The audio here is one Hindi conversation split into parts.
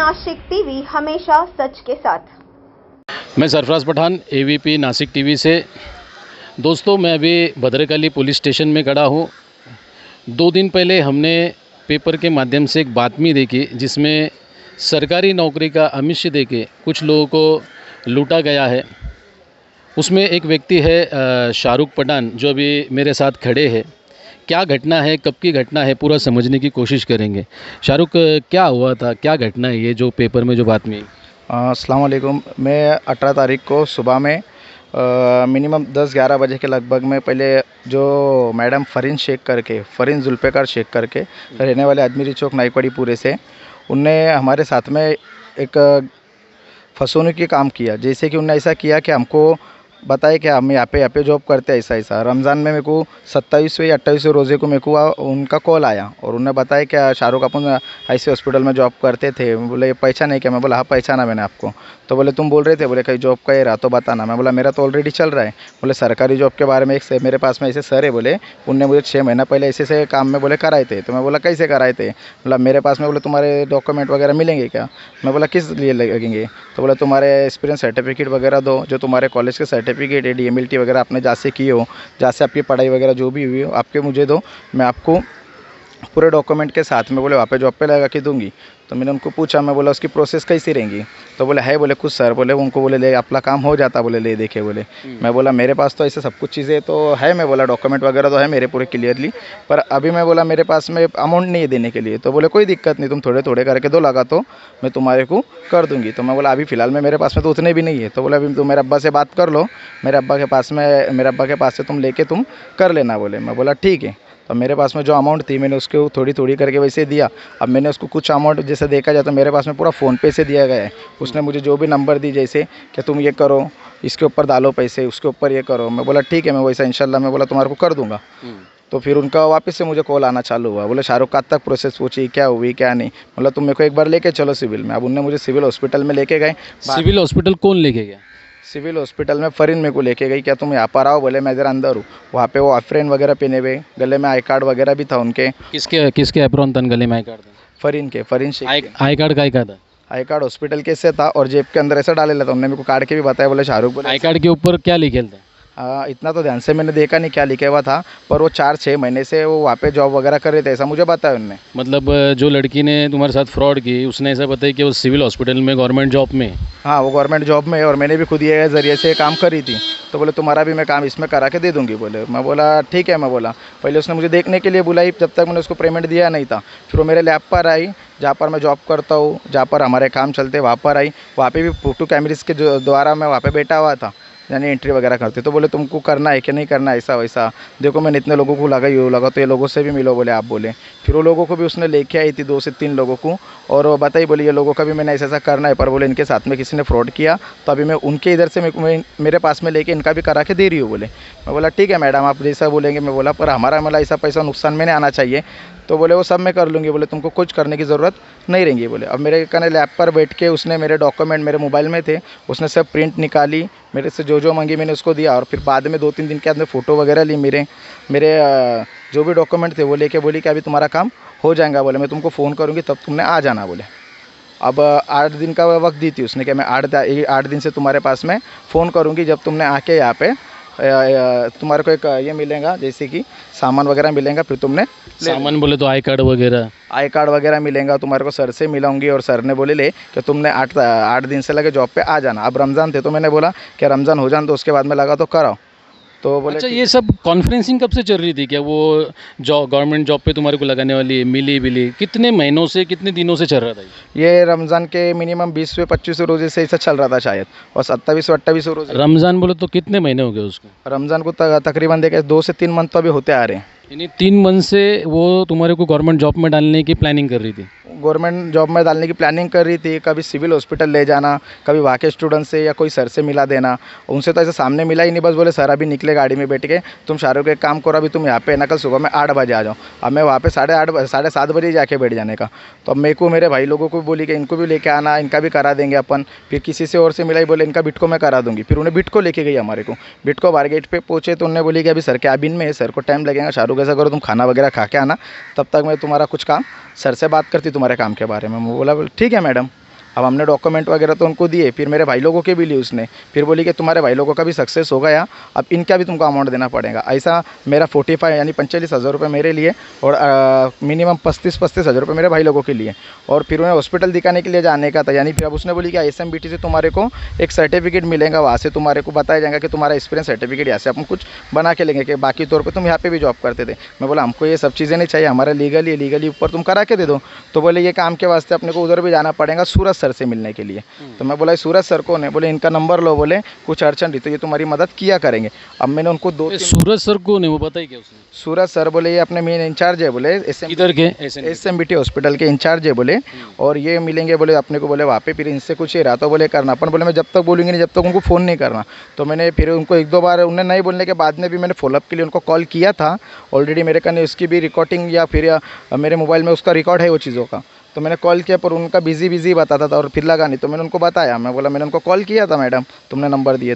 नासिक टीवी, हमेशा सच के साथ। मैं सरफराज पठान, एवीपी नासिक टीवी से। दोस्तों, मैं अभी भद्रकाली पुलिस स्टेशन में खड़ा हूँ। 2 दिन पहले हमने पेपर के माध्यम से एक बातमी देखी जिसमें सरकारी नौकरी का आमिष देके कुछ लोगों को लूटा गया है। उसमें एक व्यक्ति है शाहरुख पठान, जो अभी मेरे साथ खड़े हैं। क्या घटना है, कब की घटना है, पूरा समझने की कोशिश करेंगे। शाहरुख, क्या हुआ था, क्या घटना है ये जो पेपर में जो बातमी? अस्सलाम वालेकुम। मैं 18 तारीख को सुबह में मिनिमम 10-11 बजे के लगभग में पहले जो मैडम फ़रीन जुल्फ़िकार शेख करके रहने वाले अजमेरी चौक नाईकवाड़ी पूरे से, उनने हमारे साथ में एक फंसोने की काम किया। जैसे कि उन्होंने ऐसा किया कि हमको बताया कि हम यहाँ पे जॉब करते हैं ऐसा रमज़ान में मेरे को 27वें या 28वें रोज़े को मेरे को उनका कॉल आया और उन्होंने बताया कि शाहरुख अपन ऐसे हॉस्पिटल में जॉब करते थे। बोले पहचाने क्या? मैं बोला हाँ पहचाना मैंने आपको। तो बोले तुम बोल रहे थे, बोले कहीं जॉब का ही रहा तो बताना। मैं बोला मेरा तो ऑलरेडी चल रहा है। बोले सरकारी जॉब के बारे में एक मेरे पास में ऐसे सर है, बोले उनने मुझे 6 महीना पहले ऐसे काम में बोले कराए थे। तो मैं बोला कैसे कराए थे? बोला मेरे पास में, बोले तुम्हारे डॉक्यूमेंट वगैरह मिलेंगे क्या? मैं बोला किस लिए लगेंगे? तो बोला तुम्हारे एक्सपीरियंस सर्टिफिकेट वगैरह दो, जो तुम्हारे कॉलेज के सर्टिफिकेट है, DMLT वगैरह आपने जहाँ से की हो, जहाँ से आपकी पढ़ाई वगैरह जो भी हुई हो, आपके मुझे दो। मैं आपको पूरे डॉक्यूमेंट के साथ में बोले वहाँ पे जॉब पे लगा के दूंगी। तो मैंने उनको पूछा, मैं बोला उसकी प्रोसेस कैसी रहेंगी? तो बोले है, बोले कुछ सर, बोले उनको बोले ले अपना काम हो जाता, बोले ले देखे बोले। मैं बोला मेरे पास तो ऐसे सब कुछ चीज़ें तो है। मैं बोला डॉक्यूमेंट वगैरह तो है मेरे पूरे क्लियरली, पर अभी मैं बोला मेरे पास में अमाउंट नहीं है देने के लिए। तो बोले कोई दिक्कत नहीं, तुम थोड़े थोड़े करके दो, लगा तो मैं तुम्हारे को कर दूंगी। तो मैं बोला अभी फ़िलहाल में मेरे पास में तो उतने भी नहीं है। तो बोला अभी तुम मेरे अब्बा से बात कर लो, मेरे अब्बा के पास से तुम लेके तुम कर लेना बोले। मैं बोला ठीक है। तो मेरे पास में जो अमाउंट थी मैंने उसको थोड़ी थोड़ी करके वैसे दिया। अब मैंने उसको कुछ अमाउंट जैसे देखा जाए तो मेरे पास में पूरा फ़ोनपे से दिया गया है। उसने मुझे जो भी नंबर दी, जैसे कि तुम ये करो, इसके ऊपर डालो पैसे, उसके ऊपर ये करो। मैं बोला ठीक है, मैं वैसा इंशाल्लाह मैं बोला तुम्हारे को कर दूंगा। तो फिर उनका वापस से मुझे कॉल आना चालू हुआ। बोले शाहरुख कब तक प्रोसेस पूछी, क्या हुई क्या नहीं? मतलब तुम मेरे को एक बार लेके चलो सिविल में। अब उनने मुझे सिविल हॉस्पिटल में लेके गए। सिविल हॉस्पिटल कौन लेके गया? सिविल हॉस्पिटल में फ़रीन मेरे को लेके गई। क्या तुम यहाँ पर आओ? बोले मैं इधर अंदर हूँ। वहाँ पे वो अफ्रीन वगैरह पहने हुए, गले में आई कार्ड वगैरह भी था उनके। किसके एप्रोन तन गले में आई कार्ड था? फ़रीन शेख। आई कार्ड का था? आई कार्ड हॉस्पिटल के से था और जेब के अंदर ऐसा डाले लेता। उन्होंने मेरे को कार्ड के भी बताया। बोले शाहरुख, बोले आई कार्ड के ऊपर क्या लिखे था? इतना तो ध्यान से मैंने देखा नहीं क्या लिखा हुआ था, पर वो 4-6 महीने से वो वहाँ पे जॉब वगैरह कर रहे थे, ऐसा मुझे बताया उन्होंने। मतलब जो लड़की ने तुम्हारे साथ फ्रॉड की, उसने ऐसा बताया कि वो सिविल हॉस्पिटल में गवर्नमेंट जॉब में? हाँ, वो गवर्नमेंट जॉब में है और मैंने भी खुद ये ज़रिए से काम करी थी। तो बोले तुम्हारा भी मैं काम इसमें करा के दे दूँगी बोले। मैं बोला ठीक है। मैं बोला पहले उसने मुझे देखने के लिए बुलाई, जब तक मैंने उसको पेमेंट दिया नहीं था। फिर वो मेरे लैब पर आई, जहाँ पर मैं जॉब करता हूँ, जहाँ पर हमारे काम चलते, वहाँ पर आई। वहाँ पे भी फोटो कैमरेज के जो द्वारा मैं वहाँ पे बैठा हुआ था, यानी एंट्री वगैरह करते। तो बोले तुमको करना है कि नहीं करना है, ऐसा वैसा देखो मैंने इतने लोगों को लगा तो ये लोगों से भी मिलो बोले आप बोले। फिर वो लोगों को भी उसने लेके आई थी, 2 से 3 लोगों को, और वो बताई बोले ये लोगों का भी मैंने ऐसा करना है, पर बोले इनके साथ में किसी ने फ्रॉड किया तो अभी मैं उनके इधर से मेरे पास में लेके इनका भी करा के दे रही हूँ बोले। मैं बोला ठीक है मैडम, आप जैसा बोलेंगे। मैं बोला पर हमारा मतलब ऐसा पैसा नुकसान में नहीं आना चाहिए। तो बोले वो सब मैं कर लूँगी, बोले तुमको कुछ करने की ज़रूरत नहीं रहेंगी बोले। अब मेरे कहने लैब पर बैठ के उसने मेरे डॉक्यूमेंट मेरे मोबाइल में थे, उसने सब प्रिंट निकाली, मेरे से जो मांगी मैंने उसको दिया। और फिर बाद में 2-3 दिन के अंदर फ़ोटो वगैरह ली, मेरे जो भी डॉक्यूमेंट थे वो लेके बोली कि अभी तुम्हारा काम हो जाएगा बोले, मैं तुमको फ़ोन करूँगी तब तुमने आ जाना बोले। अब 8 दिन का वक्त दी थी उसने कि मैं 8 दिन से तुम्हारे पास में फ़ोन करूँगी, जब तुमने आके यहाँ पे तुम्हारे को एक ये मिलेगा, जैसे कि सामान वगैरह मिलेगा, फिर तुमने सामान बोले तो आई कार्ड वगैरह मिलेगा तुम्हारे को। सर से मिलाऊंगी और सर ने बोले ले कि तुमने 8 दिन से लगे जॉब पे आ जाना। अब रमज़ान थे तो मैंने बोला कि रमज़ान हो जान तो उसके बाद में लगा तो कराओ। तो बोले अच्छा, ये सब कॉन्फ्रेंसिंग कब से चल रही थी? क्या वो गवर्नमेंट जॉब पे तुम्हारे को लगाने वाली मिली कितने महीनों से, कितने दिनों से चल रहा था ये रमज़ान के मिनिमम 20वें-25वें रोज़े से ऐसा चल रहा था शायद, और 27वें-28वें रोज़े। रमज़ान बोले तो कितने महीने हो गए उसको? रमज़ान को तकरीबन देखे 2 से 3 मंथ तो अभी होते आ रहे हैं। यानी 3 मंथ से वो तुम्हारे को गवर्नमेंट जॉब में डालने की प्लानिंग कर रही थी? गवर्नमेंट जॉब में डालने की प्लानिंग कर रही थी। कभी सिविल हॉस्पिटल ले जाना, कभी वहाँ के स्टूडेंट से या कोई सर से मिला देना। उनसे तो ऐसे सामने मिला ही नहीं, बस बोले सर अभी निकले गाड़ी में बैठ के, तुम शाहरुख एक काम करो, अभी तुम यहाँ पे ना कल सुबह में 8 बजे आ जाओ। अब मैं वहाँ पे 7:30 बजे जाके बैठ जाने का। तो अब मेरे को मेरे भाई लोगों को बोली कि इनको भी लेके आना, इनका भी करा देंगे अपन। फिर किसी से और से मिलाई, बोले इनका बिटको मैं करा दूँगी। फिर उन्हें बिटको लेके गई हमारे को। बिटको बाहर गेट पे पहुँचे तो उन्होंने बोली कि अभी सर कैबिन में है, सर को टाइम लगेगा, शाहरुख ऐसा करो तुम खाना वगैरह खा के आना, तब तक मैं तुम्हारा कुछ काम सर से बात करती तुम्हारे काम के बारे में। मैं बोला ठीक है मैडम। अब हमने डॉक्यूमेंट वगैरह तो उनको दिए, फिर मेरे भाई लोगों के भी लिए उसने, फिर बोली कि तुम्हारे भाई लोगों का भी सक्सेस हो गया, अब इनका भी तुमको अमाउंट देना पड़ेगा। ऐसा मेरा 45 यानी 45,000 रुपये मेरे लिए और मिनिमम 35,000 रुपये मेरे भाई लोगों के लिए। और फिर उन्हें हॉस्पिटल दिखाने के लिए जाने का था, यानी फिर अब उसने बोली कि ISMBT से तुम्हारे को एक सर्टिफिकेट मिलेगा, वहाँ से तुम्हारे को बताया जाएगा कि तुम्हारा एक्सपीरियंस सर्टिफिकेट यहाँ से अपन कुछ बना के लेंगे कि बाकी तौर पे तुम यहाँ पे भी जॉब करते थे। मैं बोला हमको ये सब चीज़ें नहीं चाहिए, हमारा लीगली ऊपर तुम करा के दे दो। तो बोले ये काम के वास्ते अपने को उधर भी जाना पड़ेगा सूरज सर से मिलने के लिए। तो मैं बोला सूरज सर को नहीं, बोले इनका नंबर लो, बोले कुछ अड़चन रही तो ये तुम्हारी मदद किया करेंगे। अब मैंने उनको सूरज सर को नहीं वो बताई क्या उसने? सूरज सर बोले ये अपने मेन इंचार्ज है, बोले किधर के? SMBT हॉस्पिटल के इंचार्ज है बोले, और ये मिलेंगे बोले अपने को, बोले वहाँ पे फिर इनसे कुछ ही रहा तो बोले करना, पर बोले मैं जब तक बोलूँगी नहीं जब तक उनको फ़ोन नहीं करना। तो मैंने फिर उनको 1-2 बार उन्हें नहीं बोलने के बाद में भी मैंने फॉलोअप के लिए उनको कॉल किया था। ऑलरेडी मेरे कने उसकी भी रिकॉर्डिंग या फिर मेरे मोबाइल में उसका रिकॉर्ड है वो चीज़ों का। तो मैंने कॉल किया पर उनका बिज़ी बताता था और फिर लगा नहीं, तो मैंने उनको बताया, मैं बोला मैंने उनको कॉल किया था मैडम, तुमने नंबर दिए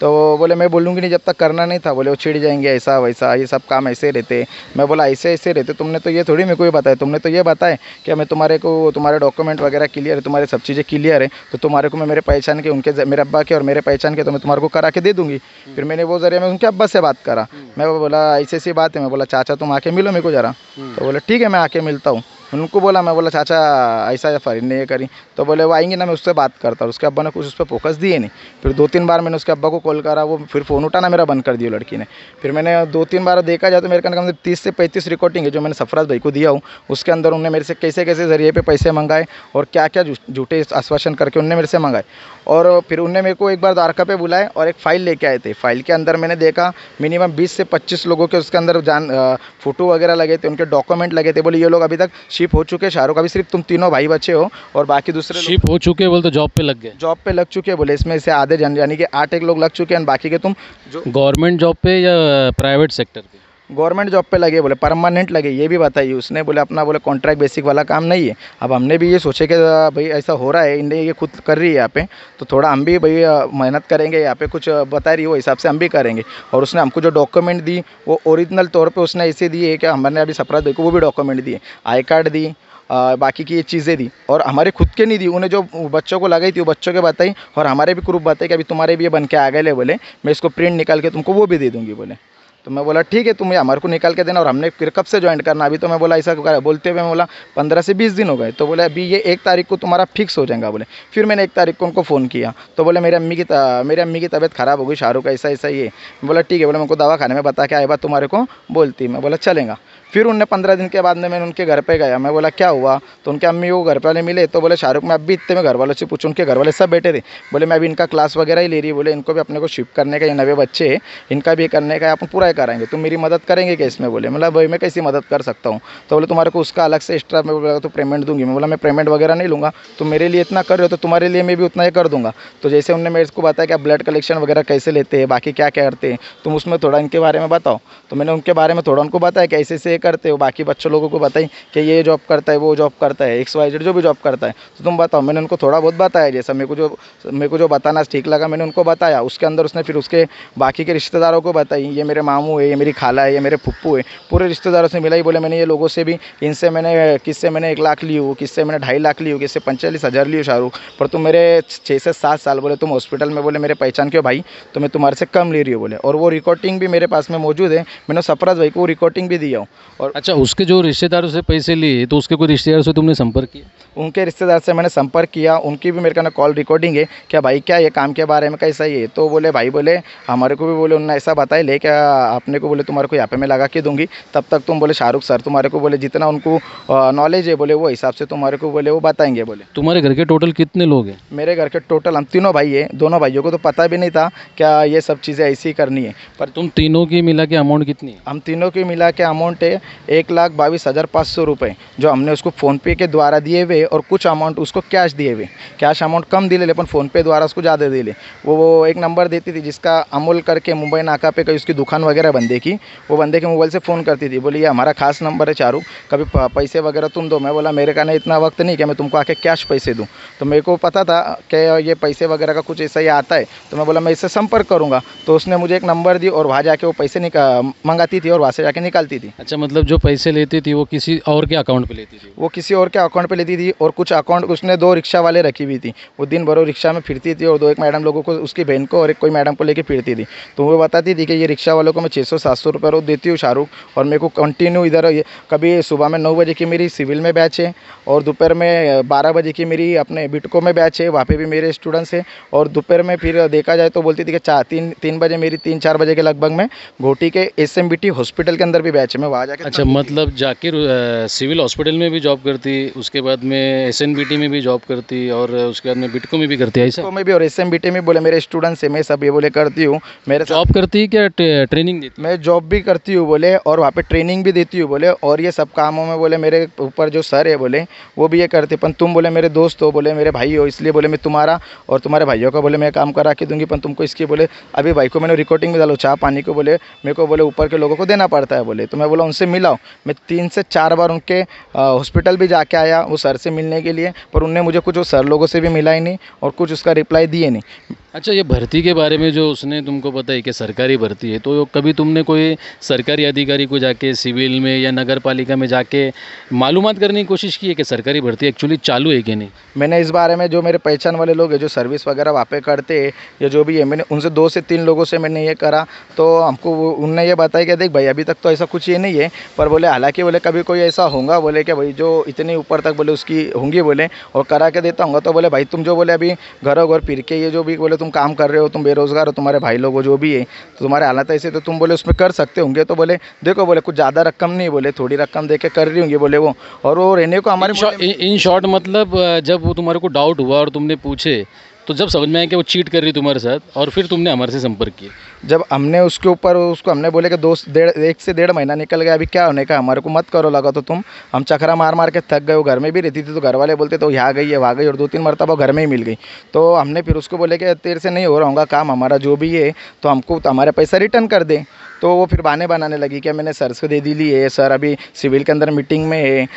तो बोले मैं बोलूँगी नहीं जब तक करना नहीं था, बोले वो चिढ़ जाएंगे, ऐसा वैसा, ये सब काम ऐसे रहते। मैं बोला ऐसे रहते, तुमने तो ये थोड़ी मेरे को ये बताया, तुमने तो ये बताया कि मैं तुम्हारे को तुम्हारे डॉक्यूमेंट वगैरह क्लियर है, तुम्हारे सब चीज़ें क्लियर है, तो तुम्हारे को मैं मेरे पहचान के उनके मेरे अब्बा के और मेरे पहचान के तो मैं तुम्हारे को करा के दे दूँगी। फिर मैंने वो ज़रिए मैं उनके अब्बा से बात करा, मैं बोला ऐसी बात है, मैं बोला चाचा तुम आके मिलो मेरे को ज़रा। तो बोले ठीक है मैं आके मिलता हूँ। उनको बोला, मैं बोला चाचा ऐसा फरीद ने ये करी, तो बोले वो आएंगे ना मैं उससे बात करता हूँ। उसके अब्बा ने कुछ उस पर फोकस दिए नहीं। फिर 2-3 बार मैंने उसके अब्बा को कॉल करा, वो फिर फ़ोन उठाना मेरा बंद कर दिया लड़की ने। फिर मैंने 2-3 बार देखा जाए तो मेरे कम से 30 से 35 रिकॉर्डिंग है जो मैंने सरफराज भाई को दिया हूँ। उसके अंदर उन्होंने मेरे से कैसे ज़रिए पे पैसे मंगाए और क्या क्या झूठे आश्वासन करके उनने मेरे से मंगाए। और फिर उनने मेरे को एक बार द्वारका पे बुलाए और एक फ़ाइल लेके आए थे। फाइल के अंदर मैंने देखा मिनिमम 20 से 25 लोगों के उसके अंदर फ़ोटो वगैरह लगे थे, उनके डॉक्यूमेंट लगे थे। बोले ये लोग अभी तक शिप हो चुके, शाहरुख अभी सिर्फ तुम तीनों भाई बच्चे हो और बाकी दूसरे शिप हो चुके बोले तो जॉब पे लग गए? जॉब पे लग चुके बोले, इसमें से आधे यानी कि 8 लोग लग चुके हैं, बाकी के तुम जो गवर्नमेंट जॉब पे या प्राइवेट सेक्टर पे? गवर्नमेंट जॉब पे लगे, बोले परमानेंट लगे ये भी बताइए उसने। बोले अपना बोले कॉन्ट्रैक्ट बेसिक वाला काम नहीं है। अब हमने भी ये सोचे कि भाई ऐसा हो रहा है, इन्हें ये खुद कर रही है यहाँ पे, तो थोड़ा हम भी भाई मेहनत करेंगे, यहाँ पे कुछ बता रही है वो हिसाब से हम भी करेंगे। और उसने हमको जो डॉक्यूमेंट दी वो ओरिजिनल तौर पे उसने ऐसे दिए कि हमने अभी सरफराज भाई को वो भी डॉक्यूमेंट दिए, आई कार्ड दी, बाकी की ये चीज़ें दी और हमारे खुद के नहीं दी। उन्हें जो बच्चों को लगाई थी वो बच्चों के बताई और हमारे भी ग्रुप बताए कि अभी तुम्हारे भी ये बन के आ गए, बोले मैं इसको प्रिंट निकाल के तुमको वो भी दे दूँगी बोले। तो मैं बोला ठीक है तुम ये हमारे को निकाल के देना। और हमने फिर कब से ज्वाइन करना, अभी तो मैं बोला ऐसा बोलते हुए मैं बोला 15 से 20 दिन हो गए। तो बोले अभी ये 1 तारीख को तुम्हारा फिक्स हो जाएगा बोले। फिर मैंने 1 तारीख को उनको फ़ोन किया तो बोले मेरी अम्मी की तबीयत ख़राब हो गई, शाहरुख ऐसा ये। मैं बोला ठीक है, बोले मैं उनको दवा खाने में बता के आए बात तुम्हारे को बोलती। मैं बोला चलेगा। फिर उनने 15 दिन के बाद में मैंने उनके घर पे गया, मैं बोला क्या हुआ, तो उनके अम्मी वो घर वाले मिले तो बोले शाहरुख मैं अभी इतने में घर वालों से पूछूं, उनके घर वाले सब बैठे थे। बोले मैं अभी इनका क्लास वगैरह ही ले रही है, बोले इनको भी अपने को शिफ्ट करने का, ये नए बच्चे हैं इनका भी करने का, अपन पूरा ही कराएंगे, तुम मेरी मदद करेंगे क्या इसमें? बोले मतलब भाई मैं कैसी मदद कर सकता हूँ? तो बोले तुम्हारे को उसका अलग से एक्स्ट्रा मैं बोला तो पेमेंट दूंगी। मैं बोला मैं पेमेंट वगैरह नहीं लूँगा, तुम मेरे लिए इतना कर रहे हो तो तुम्हारे लिए मैं भी उतना ही कर दूंगा। तो जैसे उन्होंने मेरे को बताया कि आप ब्लड कलेक्शन वगैरह कैसे लेते हैं, बाकी क्या क्या करते हैं, तुम उसमें थोड़ा इनके बारे में बताओ। तो मैंने उनके बारे में थोड़ा उनको बताया कि ऐसे से करते हो, बाकी बच्चों लोगों को बताई कि ये जॉब करता है, वो जॉब करता है, XYZ जो भी जॉब करता है, तो तुम बताओ। मैंने उनको थोड़ा बहुत बताया, जैसा मेरे को जो बताना ठीक लगा मैंने उनको बताया। उसके अंदर उसने फिर उसके बाकी के रिश्तेदारों को बताई, ये मेरे मामू है, ये मेरी खाला है, ये मेरे फुप्पू है, पूरे रिश्तेदारों से मिलाई। बोले मैंने ये लोगों से भी, इनसे मैंने किससे मैंने 1 लाख ली हूँ, किससे मैंने 2.5 लाख ली हूँ, किससे 45,000 ली हूँ शाहरुख, पर तुम मेरे 6 से 7 साल बोले तुम हॉस्पिटल में बोले मेरे पहचान के हो भाई, तो मैं तुम्हारे से कम ले रही हूँ बोले। और वो रिकॉर्डिंग भी मेरे पास में मौजूद है, मैंने सरफराज भाई को वो रिकॉर्डिंग भी दिया हूँ। और अच्छा, उसके जो रिश्तेदारों से पैसे लिए तो उसके कोई रिश्तेदार से तुमने संपर्क किया? उनके रिश्तेदार से मैंने संपर्क किया, उनकी भी मेरे का कॉल रिकॉर्डिंग है। क्या भाई क्या ये काम के बारे में कैसा ही है? तो बोले भाई बोले हमारे को भी बोले उन्होंने ऐसा बताया, ले क्या आपने को बोले तुम्हारे को यहाँ पे मैं लगा के दूंगी, तब तक तुम बोले शाहरुख सर तुम्हारे को बोले जितना उनको नॉलेज है बोले वो हिसाब से तुम्हारे को बोले वो बताएंगे बोले। तुम्हारे घर के टोटल कितने लोग हैं? मेरे घर के टोटल हम तीनों भाई हैं, दोनों भाइयों को तो पता भी नहीं था क्या ये सब चीज़ें ऐसी करनी है। पर तुम तीनों की मिला के अमाउंट कितनी है? हम तीनों की मिला के अमाउंट है 1,22,500 रुपये, जो हमने उसको फ़ोनपे के द्वारा दिए हुए और कुछ अमाउंट उसको कैश दिए हुए। कैश अमाउंट कम दिले लेकिन फ़ोनपे द्वारा उसको ज़्यादा दिले। वो एक नंबर देती थी जिसका अमूल करके मुंबई नाका पे कहीं उसकी दुकान वगैरह बंदे की, वो बंदे के मोबाइल से फ़ोन करती थी, बोली ये हमारा खास नंबर है चारू, कभी पैसे वगैरह तुम दो। मैं बोला मेरे का नहीं इतना वक्त नहीं कि मैं तुमको आके कैश पैसे दूँ। तो मेरे को पता था कि ये पैसे वगैरह का कुछ ऐसा ही आता है, तो मैं बोला मैं इससे संपर्क करूँगा। तो उसने मुझे एक नंबर दी और वहाँ जाके वो पैसे मंगाती थी और वहाँ से जाके निकालती थी। अच्छा, मतलब जो पैसे लेती थी वो किसी और के अकाउंट पे लेती थी? वो किसी और के अकाउंट पे लेती थी और कुछ अकाउंट उसने 2 रिक्शा वाले रखी हुई थी। वो दिन भर वो रिक्शा में फिरती थी और 2-1 मैडम लोगों को, उसकी बहन को और एक कोई मैडम को लेके फिरती थी। तो वो बताती थी कि ये रिक्शा वालों को मैं 600-700 रुपये रोज़ देती हूँ शाहरुख, और मेरे को कंटिन्यू इधर कभी सुबह में 9 बजे की मेरी सिविल में बैच है और दोपहर में 12 बजे की मेरी अपने बिटको में बैच है, वहाँ पे भी मेरे स्टूडेंट्स हैं। और दोपहर में फिर देखा जाए तो बोलती थी कि 3 बजे मेरी 3-4 बजे के लगभग में घोटी के SMBT हॉस्पिटल के अंदर भी बैच है, मैं वहाँ जाके अच्छा, मतलब जाकिर सिविल हॉस्पिटल में भी जॉब करती, उसके बाद में SNBT में भी जॉब करती और उसके बाद में बिटको में भी करती है ऐसा? बिटको में भी और SMBT में बोले मेरे स्टूडेंट्स है, मैं सब ये बोले करती हूँ। मेरे जॉब करती है क्या ट्रेनिंग देती? मैं जॉब भी करती हूँ बोले और वहाँ पे ट्रेनिंग भी देती हूँ बोले, और ये सब कामों में बोले मेरे ऊपर जो सर है बोले वो भी ये करते, पर तुम बोले मेरे दोस्त हो, बोले मेरे भाई हो, इसलिए बोले मैं तुम्हारा और तुम्हारे भाइयों का बोले मैं काम करा के दूंगी, पर तुमको इसकी बोले अभी भाई को मैंने रिकॉर्डिंग में डालो, चाय पानी को बोले मेरे को बोले ऊपर के लोगों को देना पड़ता है बोले। तो मैं बोला उनसे मिलाओ, मैं 3 से 4 बार उनके हॉस्पिटल भी जाके आया वो सर से मिलने के लिए, पर उनने मुझे कुछ उस सर लोगों से भी मिला ही नहीं और कुछ उसका रिप्लाई दिए नहीं। अच्छा, ये भर्ती के बारे में जो उसने तुमको पता है कि सरकारी भर्ती है, तो कभी तुमने कोई सरकारी अधिकारी को जाके सिविल में या नगर पालिका में जाके मालूमात करने की कोशिश की है कि सरकारी भर्ती एक्चुअली चालू है कि नहीं? मैंने इस बारे में जो मेरे पहचान वाले लोग हैं जो सर्विस वगैरह वहाँ पे करते हैं या जो भी है, मैंने उनसे 2 से 3 लोगों से मैंने ये करा, तो हमको उनने ये बताया कि देख भाई अभी तक तो ऐसा कुछ ये नहीं है, पर बोले हालांकि बोले कभी कोई ऐसा होगा बोले कि भाई जो इतने ऊपर तक बोले उसकी होंगी बोले और करा के देता हूँगा। तो बोले भाई तुम जो बोले अभी घरों घर फिर के ये जो भी बोले तुम काम कर रहे हो, तुम बेरोजगार हो, तुम्हारे भाई लोग हो जो भी है, तो तुम्हारे हालात ऐसे तो तुम बोले उसमें कर सकते होंगे। तो बोले देखो बोले कुछ ज़्यादा रकम नहीं, बोले थोड़ी रकम दे के कर रही होंगी बोले वो, और वो रहने को हमारे इन शॉर्ट मतलब जब वो तुम्हारे को डाउट हुआ और तुमने पूछे तो जब समझ में आया कि वो चीट कर रही तुम्हारे साथ और फिर तुमने हमारे से संपर्क किया? जब हमने उसके ऊपर उसको हमने बोले कि 1 से 1.5 महीना निकल गया, अभी क्या होने का, हमारे को मत करो लगा तो तुम, हम चक्रा मार मार के थक गए। वो घर में भी रहती थी तो घर वाले बोलते तो यहाँ गई है वहाँ गई, और 2-3 मरतबा घर में ही मिल गई। तो हमने फिर उसको बोले कि तेरे से नहीं हो रहा होगा काम हमारा जो भी है, तो हमको तो हमारे पैसा रिटर्न कर दे। तो वो फिर बहाने बनाने लगी कि मैंने सर से दे दी ली है, सर अभी सिविल के अंदर मीटिंग में है,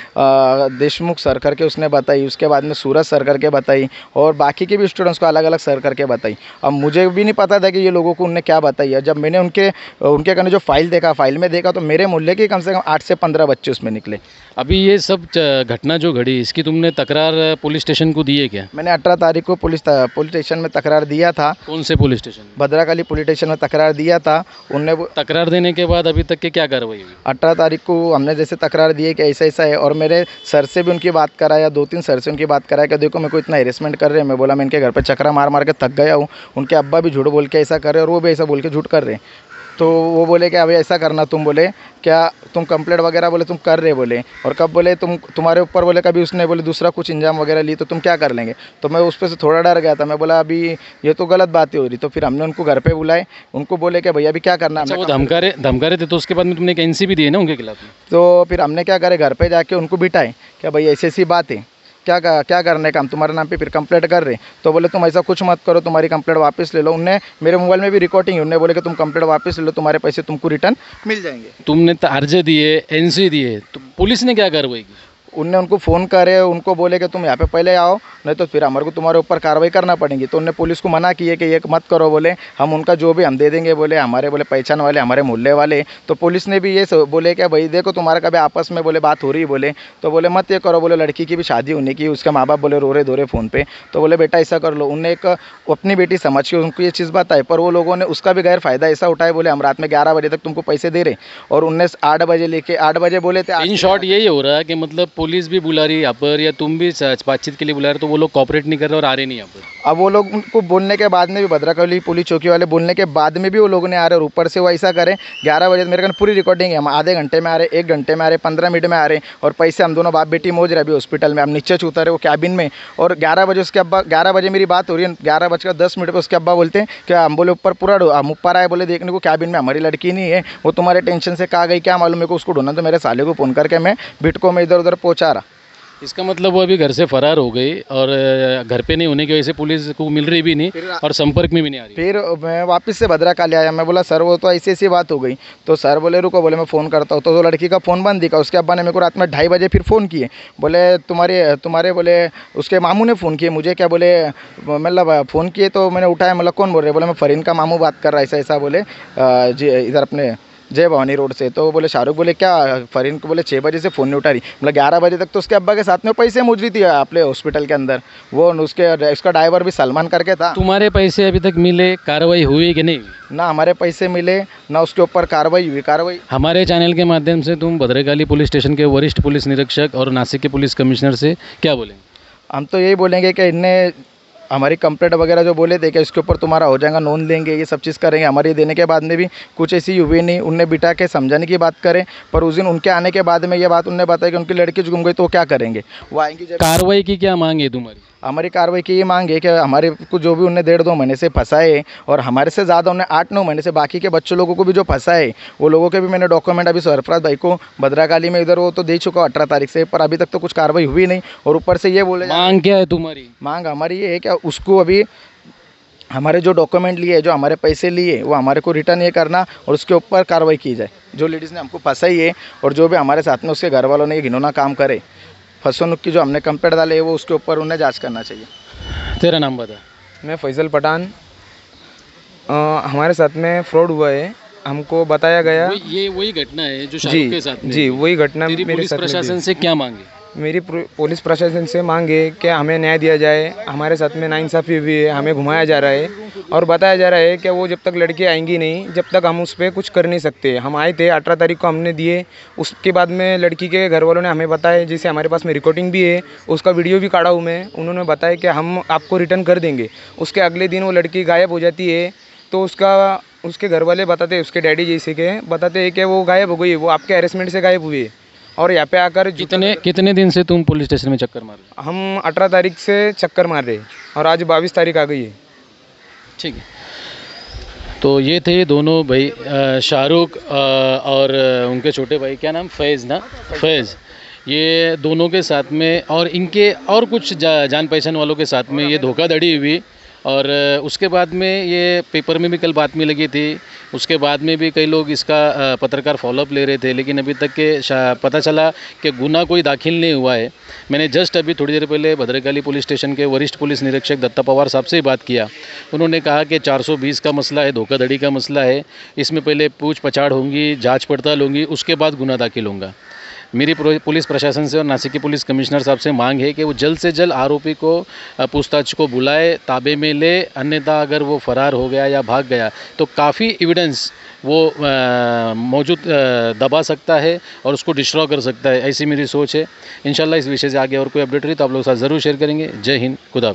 देशमुख सर करके उसने बताई, उसके बाद में सूरज सर करके बताई और बाकी के भी स्टूडेंट्स को अलग अलग सर करके बताई। अब मुझे भी नहीं पता था कि ये लोगों को उनने क्या बताई है। जब मैंने उनके करने जो फाइल देखा, फाइल में देखा तो मेरे मोहल्ले के कम से कम 8 से 15 बच्चे उसमें निकले। अभी ये सब घटना जो घड़ी इसकी तुमने तकरार पुलिस स्टेशन को दी है क्या? मैंने 18 तारीख को पुलिस स्टेशन में तकरार दिया था। कौन से पुलिस स्टेशन? भद्राकाली पुलिस स्टेशन में तकरार दिया था। उनने तकरार देने के बाद अभी तक की क्या कार्रवाई हुई? 18 तारीख को हमने जैसे तकरार दी है कि ऐसा ऐसा है, और मेरे सर से भी उनकी बात कराया, 2-3 सर से उनकी बात कराया कि देखो मेरे को इतना हेरेसमेंट कर रहे हैं। मैं बोला मैं इनके घर पे चक्रा मार मार के थक गया हूँ। उनके अब्बा भी झूठ बोल के ऐसा कर रहे हैं और वो भी ऐसा बोल के झूठ कर रहे हैं। तो वो बोले कि अभी ऐसा करना, तुम बोले क्या तुम कंप्लेंट वगैरह बोले तुम कर रहे बोले, और कब बोले तुम्हारे ऊपर बोले कभी उसने बोले दूसरा कुछ इंजाम वगैरह ली तो तुम क्या कर लेंगे। तो मैं उस पर से थोड़ा डर गया था। मैं बोला अभी ये तो गलत बातें हो रही। तो फिर हमने उनको घर पे बुलाए, उनको बोले कि भैया अभी क्या करना। अच्छा, वो धमका रहे थे तो उसके बाद में तुमने एक NC भी दी है ना उनके खिलाफ? तो फिर हमने क्या करे, घर पे जाके उनको बिठाए क्या भाई ऐसी ऐसी बात है, क्या करने का, हम तुम्हारे नाम पे फिर कंप्लेंट कर रहे। तो बोले तुम ऐसा कुछ मत करो, तुम्हारी कंप्लेंट वापस ले लो। उनने मेरे मोबाइल में भी रिकॉर्डिंग है, उन्होंने बोले कि तुम कंप्लेंट वापस ले लो, तुम्हारे पैसे तुमको रिटर्न मिल जाएंगे। तुमने अर्जे दिए, NC दिए, तो पुलिस ने क्या कार्रवाई की? उनने उनको फ़ोन करे, उनको बोले कि तुम यहाँ पे पहले आओ नहीं तो फिर हमारे को तुम्हारे ऊपर कार्रवाई करना पड़ेगी। तो उन्होंने पुलिस को मना किए कि ये मत करो, बोले हम उनका जो भी हम दे देंगे, बोले हमारे बोले पहचान वाले हमारे मोहल्ले वाले। तो पुलिस ने भी ये बोले कि भाई देखो तुम्हारा कभी आपस में बोले बात हो रही बोले, तो बोले मत ये करो, बोले लड़की की भी शादी होने की, उसका माँ बाप बोले रो रहे धोरे फ़ोन पे, तो बोले बेटा ऐसा कर लो। उनने एक अपनी बेटी समझ के उनको ये चीज़ बताई, पर वो लोगों ने उसका भी गैर फ़ायदा ऐसा उठाया। बोले हम रात में 11 बजे तक तुमको पैसे दे रहे और 8 बजे लेके 8 बजे बोले थे। इन शॉर्ट यही हो रहा है कि मतलब पुलिस भी बुला रही यहाँ पर या तुम भी बातचीत के लिए बुला रहे, तो वो लोग कॉपरेट नहीं कर रहे और आ रहे नहीं यहाँ पर। अब वो लोग उनको बोलने के बाद में भी, भद्राकाली पुलिस चौकी वाले बोलने के बाद में भी वो लोग ने आ रहे और ऊपर से वो ऐसा करें 11 बजे मेरे को पूरी रिकॉर्डिंग है, हम आधे घंटे में आ रहे, 1 घंटे में आ रहे, 15 मिनट में आ रहे, और पैसे हम दोनों बाप बेटी मौज रहे अभी हॉस्पिटल में। हम नीचे उतरे वो कैबिन में, और 11 बजे उसके अब्बा, 11 बजे मेरी बात हो रही है, 11:10 पर उसके अब्बा बोलते हैं कि हम बोले ऊपर पूरा हम ऊपर आए बोले देखने को कैबिन में हमारी लड़की नहीं है, वो तुम्हारे टेंशन से कहाँ गई क्या मालूम, मेरे को उसको ढूंढना। तो मेरे साले को फ़ोन करके मैं बिटको में इधर उधर पहुँचा रहा। इसका मतलब वो अभी घर से फरार हो गई और घर पे नहीं होने की वजह से पुलिस को मिल रही भी नहीं और संपर्क में भी नहीं आ रही। फिर मैं वापस से भद्राकाली आया, मैं बोला सर वो तो ऐसी ऐसी बात हो गई। तो सर बोले रुको, बोले मैं फ़ोन करता हूँ। तो वो लड़की का फ़ोन बंद दिखा। उसके अब्बा ने मेरे को रात में 2:30 बजे फिर फ़ोन किए, बोले तुम्हारे बोले उसके मामू ने फ़ोन किए मुझे, क्या बोले मतलब फ़ोन किए। तो मैंने उठाया, मतलब कौन बोल रहे, बोले मैं फरीन का मामू बात कर रहा, ऐसा ऐसा बोले जी इधर अपने जय भवानी रोड से। तो बोले शाहरुख बोले क्या फरीन को बोले 6 बजे से फ़ोन नहीं उठा रही, मतलब 11 बजे तक तो उसके अब्बा के साथ में पैसे मुझ रही थी अपने हॉस्पिटल के अंदर। वो उसके उसका ड्राइवर भी सलमान करके था। तुम्हारे पैसे अभी तक मिले, कार्रवाई हुई कि नहीं हुई? ना हमारे पैसे मिले ना उसके ऊपर कार्रवाई हुई। कार्रवाई हमारे चैनल के माध्यम से तुम भद्रकाली पुलिस स्टेशन के वरिष्ठ पुलिस निरीक्षक और नासिक के पुलिस कमिश्नर से क्या बोलेंगे? हम तो यही बोलेंगे कि इनने हमारी कंप्लेंट वगैरह जो बोले थे कि इसके ऊपर तुम्हारा हो जाएगा, नोंद लेंगे, ये सब चीज़ करेंगे। हमारी देने के बाद में भी कुछ ऐसी हुई नहीं। उनने बिठा के समझाने की बात करें, पर उस दिन उनके आने के बाद में ये बात उनने बताया कि उनकी लड़की गुम गई, तो वो क्या करेंगे? वो आएंगी जब। कार्रवाई की क्या मांग है तुम्हारी? हमारी कार्रवाई की ये मांग है कि हमारे को जो भी उन्हें 1.5-2 महीने से फंसाए, और हमारे से ज़्यादा उन्हें 8-9 महीने से बाकी के बच्चों लोगों को भी जो फंसाए, वो लोगों के भी मैंने डॉक्यूमेंट अभी सरफराज भाई को भद्रकाली में इधर वो तो दे चुका 18 तारीख से, पर अभी तक तो कुछ कार्रवाई हुई नहीं। और ऊपर से ये बोले मांग क्या है तुम्हारी? मांग हमारी ये है कि उसको अभी हमारे जो डॉक्यूमेंट लिए, जो हमारे पैसे लिए, वो हमारे को रिटर्न ये करना और उसके ऊपर कार्रवाई की जाए। जो लेडीज़ ने हमको फंसाई है और जो भी हमारे साथ में उसके घर वालों ने ये घिनौना काम करे, फंसोनुक की जो हमने कंप्लेंट डाले है, वो उसके ऊपर उन्हें जांच करना चाहिए। तेरा नाम बता। मैं फैज़ल पठान। हमारे साथ में फ्रॉड हुआ है, हमको बताया गया। ये वही घटना है जो शाहरुख के साथ में जी हुई। वही घटना तेरी मेरे पुलिस साथ में प्रशासन थी। से क्या मांगे? मेरी पुलिस प्रशासन से मांग है कि हमें न्याय दिया जाए। हमारे साथ में नाइंसाफ़ी हुई है, हमें घुमाया जा रहा है और बताया जा रहा है कि वो जब तक लड़की आएंगी नहीं, जब तक हम उस पर कुछ कर नहीं सकते। हम आए थे 18 तारीख को, हमने दिए। उसके बाद में लड़की के घर वालों ने हमें बताया, जिसे हमारे पास में रिकॉर्डिंग भी है, उसका वीडियो भी काढ़ा हूँ मैं। उन्होंने बताया कि हम आपको रिटर्न कर देंगे। उसके अगले दिन वो लड़की गायब हो जाती है। तो उसके घर वाले बताते हैं, उसके डैडी जैसे के बताते हैं कि वो गायब हो गई, वो आपके हैरेसमेंट से गायब हुई है। और यहाँ पे आकर कितने दिन से तुम पुलिस स्टेशन में चक्कर मार रहे हो? हम 18 तारीख से चक्कर मार रहे और आज 22 तारीख आ गई है। ठीक है। तो ये थे दोनों भाई, शाहरुख और उनके छोटे भाई, क्या नाम, फैज़ ना, फैज़। ये दोनों के साथ में और इनके और कुछ जान पहचान वालों के साथ में ये धोखाधड़ी हुई। और उसके बाद में ये पेपर में भी कल बातमी लगी थी। उसके बाद में भी कई लोग इसका पत्रकार फॉलोअप ले रहे थे, लेकिन अभी तक के पता चला कि गुना कोई दाखिल नहीं हुआ है। मैंने जस्ट अभी थोड़ी देर पहले भद्रकाली पुलिस स्टेशन के वरिष्ठ पुलिस निरीक्षक दत्ता पवार साहब से ही बात किया। उन्होंने कहा कि 420 का मसला है, धोखाधड़ी का मसला है, इसमें पहले पूछ पछाड़ होंगी, जाँच पड़ताल होंगी, उसके बाद गुना दाखिल होगा। मेरी पुलिस प्रशासन से और नासिक के पुलिस कमिश्नर साहब से मांग है कि वो जल्द से जल्द आरोपी को पूछताछ को बुलाए, ताबे में ले। अन्यथा अगर वो फरार हो गया या भाग गया तो काफ़ी एविडेंस वो मौजूद दबा सकता है और उसको डिस्ट्रॉय कर सकता है। ऐसी मेरी सोच है। इंशाल्लाह इस विषय से आगे और कोई अपडेट रही तो आप लोगों के साथ ज़रूर शेयर करेंगे। जय हिंद, खुदा।